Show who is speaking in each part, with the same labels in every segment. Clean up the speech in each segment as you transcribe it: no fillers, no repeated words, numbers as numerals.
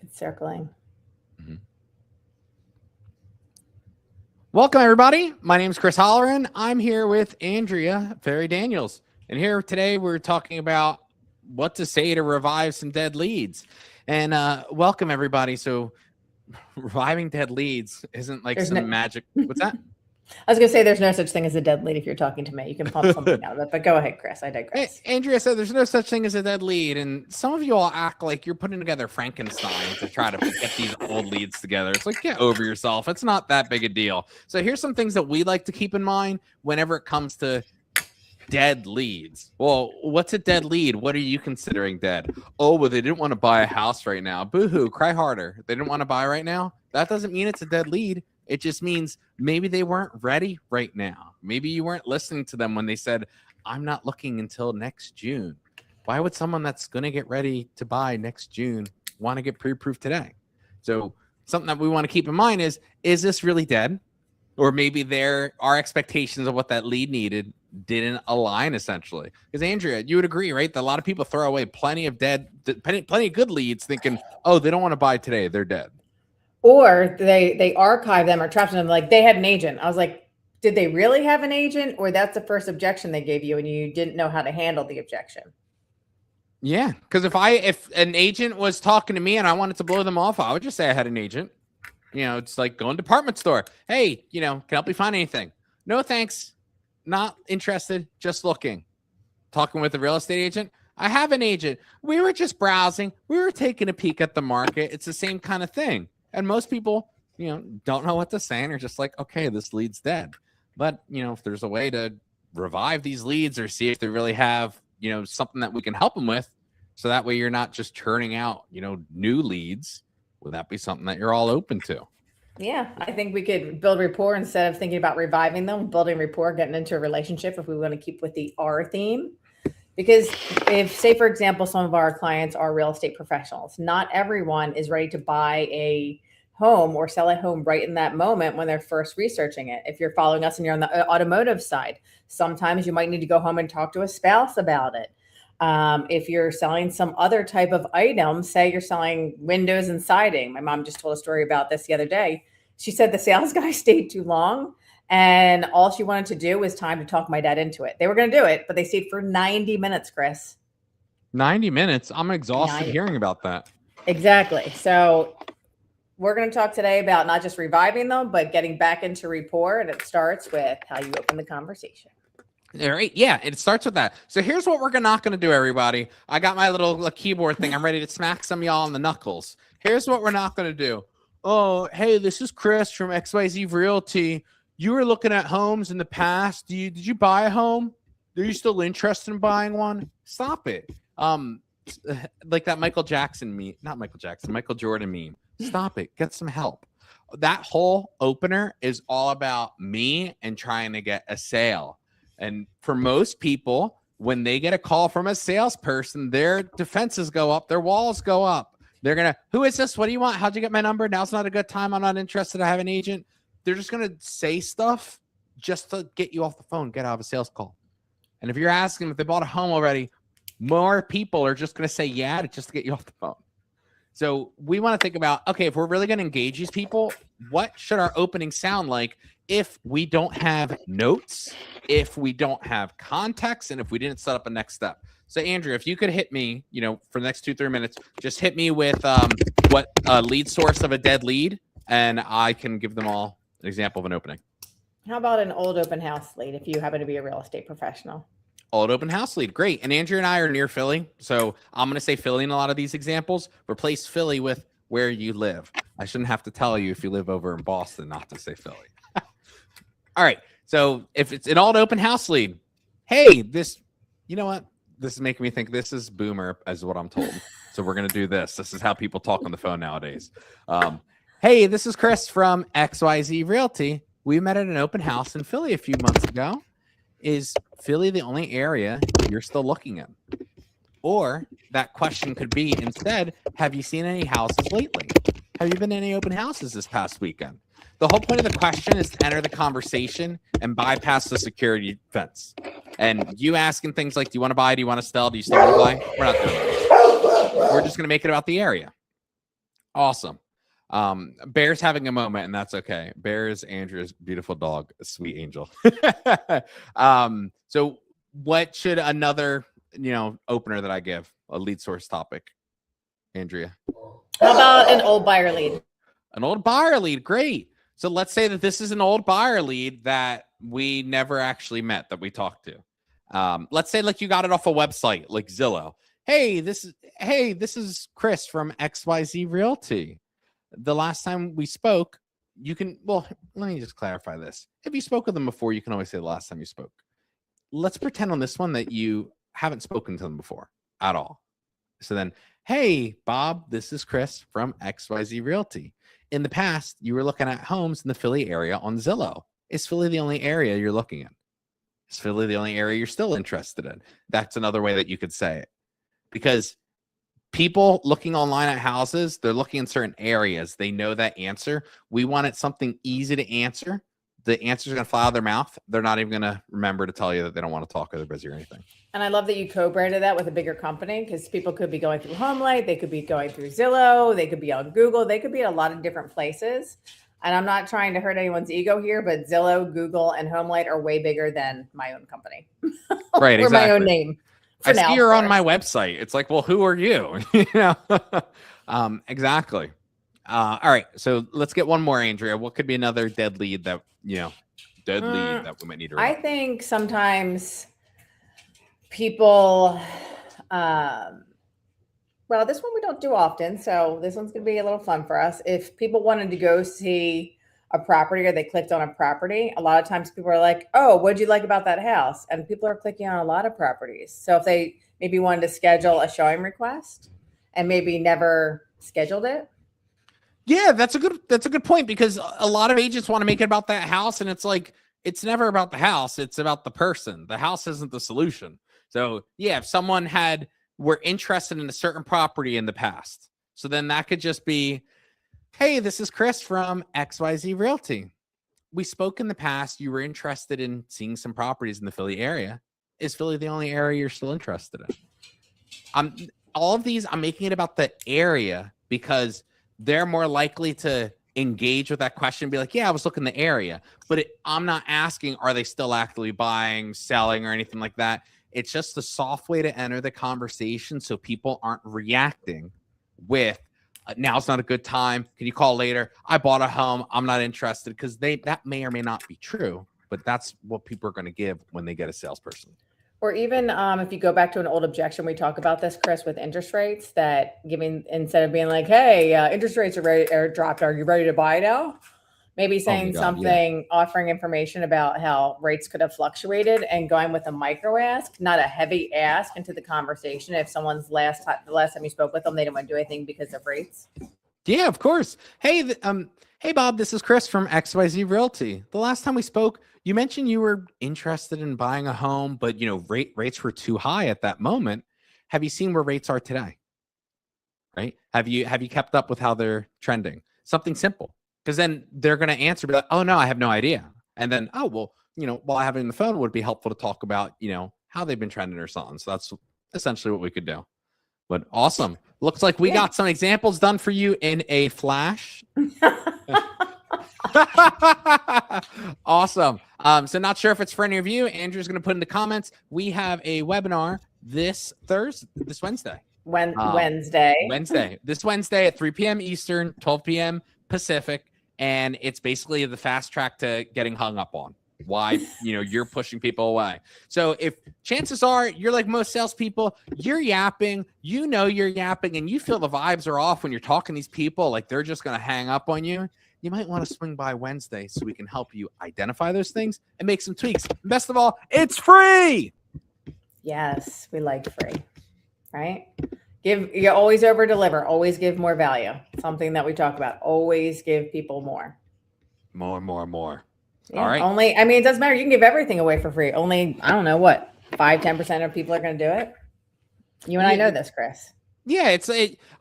Speaker 1: It's circling.
Speaker 2: Mhm. Welcome, everybody. My name is Chris Holleran. I'm here with Andrea Ferry Daniels. And here today, we're talking about what to say to revive some dead leads. And welcome, everybody. So, reviving dead leads isn't like
Speaker 1: There's
Speaker 2: some
Speaker 1: no.
Speaker 2: magic. What's that?
Speaker 1: I was going to say there's no such thing as a dead lead if you're talking to me. You can pump something out of it, but go ahead, Chris. I digress.
Speaker 2: Andrea said there's no such thing as a dead lead, and some of you all act like you're putting together Frankenstein to try to get these old leads together. It's like, get over yourself. It's not that big a deal. So here's some things that we like to keep in mind whenever it comes to dead leads. Well, what's a dead lead? What are you considering dead? Oh, well, they didn't want to buy a house right now. Boo-hoo, cry harder. They didn't want to buy right now. That doesn't mean it's a dead lead. It just means maybe they weren't ready right now. Maybe you weren't listening to them when they said, I'm not looking until next June. Why would someone that's going to get ready to buy next June want to get pre-approved today? So something that we want to keep in mind is this really dead? Or maybe our expectations of what that lead needed didn't align, essentially. Because Andrea, you would agree, right? That a lot of people throw away plenty of good leads thinking, oh, they don't want to buy today. They're dead.
Speaker 1: Or they archive them or trap them like they had an agent. I was like, did they really have an agent, or that's the first objection they gave you and you didn't know how to handle the objection?
Speaker 2: Yeah, because if an agent was talking to me and I wanted to blow them off, I would just say I had an agent. You know, it's like going to department store. Hey, can I help you find anything? No, thanks. Not interested. Just looking. Talking with a real estate agent. I have an agent. We were just browsing. We were taking a peek at the market. It's the same kind of thing. And most people, don't know what to say and are just like, okay, this lead's dead. But, if there's a way to revive these leads or see if they really have, something that we can help them with, so that way you're not just churning out, new leads, would that be something that you're all open to?
Speaker 1: Yeah, I think we could build rapport instead of thinking about reviving them, building rapport, getting into a relationship if we want to keep with the R theme. Because if, say, for example, some of our clients are real estate professionals, not everyone is ready to buy a home or sell a home right in that moment when they're first researching it. If you're following us and you're on the automotive side, sometimes you might need to go home and talk to a spouse about it. If you're selling some other type of item, say you're selling windows and siding. My mom just told a story about this the other day. She said the sales guy stayed too long and all she wanted to do was time to talk my dad into it. They were going to do it, but they stayed for 90 minutes, Chris.
Speaker 2: 90 minutes? I'm exhausted hearing about that.
Speaker 1: Exactly. So we're going to talk today about not just reviving them, but getting back into rapport. And it starts with how you open the conversation.
Speaker 2: All right. Yeah, it starts with that. So here's what we're not going to do, everybody. I got my little keyboard thing. I'm ready to smack some of y'all on the knuckles. Here's what we're not going to do. Oh, hey, this is Chris from XYZ Realty. You were looking at homes in the past. Did you buy a home? Are you still interested in buying one? Stop it. Like that Michael Jordan meme. Stop it. Get some help. That whole opener is all about me and trying to get a sale. And for most people, when they get a call from a salesperson, their defenses go up, their walls go up. They're going to, who is this? What do you want? How'd you get my number? Now's not a good time. I'm not interested. I have an agent. They're just going to say stuff just to get you off the phone, get out of a sales call. And if you're asking if they bought a home already, more people are just going to say yeah just to get you off the phone. So we want to think about, okay, if we're really going to engage these people, what should our opening sound like if we don't have notes, if we don't have context, and if we didn't set up a next step? So Andrea, if you could hit me, for the next 2-3 minutes, just hit me with what lead source of a dead lead, and I can give them all an example of an opening.
Speaker 1: How about an old open house lead if you happen to be a real estate professional?
Speaker 2: Old open house lead. Great. And Andrea and I are near Philly. So I'm going to say Philly in a lot of these examples. Replace Philly with where you live. I shouldn't have to tell you if you live over in Boston not to say Philly. All right. So if it's an old open house lead, hey, you know what? This is making me think this is boomer as what I'm told. So we're going to do this. This is how people talk on the phone nowadays. Hey, this is Chris from XYZ Realty. We met at an open house in Philly a few months ago. Is Philly the only area you're still looking at? Or that question could be instead, have you seen any houses lately? Have you been to any open houses this past weekend? The whole point of the question is to enter the conversation and bypass the security fence. And you asking things like, do you want to buy? Do you want to sell? Do you still want to buy? We're not doing that. We're just going to make it about the area. Awesome. Bear's having a moment, and that's okay. Bear is Andrea's beautiful dog, a sweet angel. So what should another, opener that I give, a lead source topic, Andrea?
Speaker 1: How about an old buyer lead?
Speaker 2: An old buyer lead, great. So let's say that this is an old buyer lead that we never actually met, that we talked to. Let's say like you got it off a website like Zillow. Hey, this is Chris from XYZ Realty. The last time we spoke, let me just clarify this. If you spoke with them before, you can always say the last time you spoke. Let's pretend on this one that you haven't spoken to them before at all. So then, hey, Bob, this is Chris from XYZ Realty. In the past, you were looking at homes in the Philly area on Zillow. Is Philly the only area you're looking at? Is Philly the only area you're still interested in? That's another way that you could say it. Because people looking online at houses, they're looking in certain areas. They know that answer. We wanted something easy to answer. The answer's going to fly out of their mouth. They're not even going to remember to tell you that they don't want to talk or they're busy or anything.
Speaker 1: And I love that you co-branded that with a bigger company, because people could be going through HomeLight, they could be going through Zillow, they could be on Google, they could be at a lot of different places. And I'm not trying to hurt anyone's ego here, but Zillow, Google, and HomeLight are way bigger than my own company.
Speaker 2: Right,
Speaker 1: or
Speaker 2: exactly.
Speaker 1: my own name.
Speaker 2: I see you're on my website. It's like, well, who are you? Exactly. All right. So let's get one more, Andrea. What could be another dead lead that, dead lead that we might need to
Speaker 1: I think sometimes people, well, this one we don't do often. So this one's going to be a little fun for us. If people wanted to go see a property or they clicked on a property, a lot of times people are like, oh, what'd you like about that house? And people are clicking on a lot of properties. So if they maybe wanted to schedule a showing request and maybe never scheduled it.
Speaker 2: Yeah, that's a good point, because a lot of agents want to make it about that house, and it's like, it's never about the house. It's about the person. The house isn't the solution. So yeah, if someone were interested in a certain property in the past, so then that could just be, hey, this is Chris from XYZ Realty. We spoke in the past. You were interested in seeing some properties in the Philly area. Is Philly the only area you're still interested in? All of these, I'm making it about the area because they're more likely to engage with that question and be like, yeah, I was looking the area. But I'm not asking, are they still actively buying, selling, or anything like that? It's just a soft way to enter the conversation so people aren't reacting with, now's not a good time. Can you call later? I bought a home. I'm not interested, because that may or may not be true, but that's what people are going to give when they get a salesperson.
Speaker 1: Or even if you go back to an old objection, we talk about this, Chris, with interest rates, that instead of being like, hey, interest rates are dropped. Are you ready to buy now? Maybe saying something, offering information about how rates could have fluctuated and going with a micro ask, not a heavy ask into the conversation. If someone's the last time you spoke with them, they didn't want to do anything because of rates.
Speaker 2: Yeah, of course. Hey, hey, Bob, this is Chris from XYZ Realty. The last time we spoke, you mentioned you were interested in buying a home, but rates were too high at that moment. Have you seen where rates are today? Right? Have you kept up with how they're trending? Something simple. Because then they're going to answer, be like, oh, no, I have no idea. And then, oh, well, while I have it in the phone, would be helpful to talk about, how they've been trending or something. So that's essentially what we could do. But awesome. Looks like we got some examples done for you in a flash. Awesome. So not sure if it's for any of you. Andrew's going to put in the comments. We have a webinar this Wednesday.
Speaker 1: Wednesday.
Speaker 2: This Wednesday at 3 p.m. Eastern, 12 p.m. Pacific. And it's basically the fast track to getting hung up on. Why, you're pushing people away. So if chances are you're like most salespeople, you're yapping, you're yapping, and you feel the vibes are off when you're talking to these people, like they're just going to hang up on you. You might want to swing by Wednesday so we can help you identify those things and make some tweaks. And best of all, it's free.
Speaker 1: Yes, we like free, right? You always over deliver, always give more value. Something that we talk about, always give people more.
Speaker 2: More.
Speaker 1: Yeah,
Speaker 2: all right.
Speaker 1: It doesn't matter. You can give everything away for free. Only, I don't know what, 5-10% of people are going to do it. You and I know this, Chris.
Speaker 2: Yeah,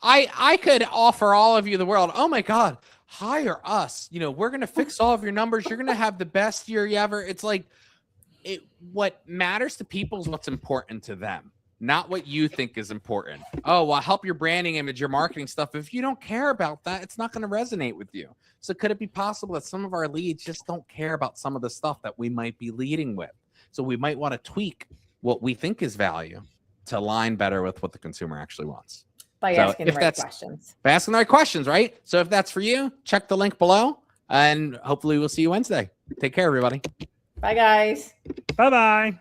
Speaker 2: I could offer all of you the world. Oh my God, hire us. We're going to fix all of your numbers. You're going to have the best year you ever. It's like, what matters to people is what's important to them. not what you think is important. Oh, well, help your branding image, your marketing stuff. If you don't care about that, it's not going to resonate with you. So could it be possible that some of our leads just don't care about some of the stuff that we might be leading with? So we might want to tweak what we think is value to align better with what the consumer actually wants.
Speaker 1: By
Speaker 2: So
Speaker 1: asking the
Speaker 2: if
Speaker 1: right
Speaker 2: that's-
Speaker 1: questions.
Speaker 2: By asking the right questions, right? So if that's for you, check the link below and hopefully we'll see you Wednesday. Take care, everybody.
Speaker 1: Bye, guys.
Speaker 3: Bye-bye.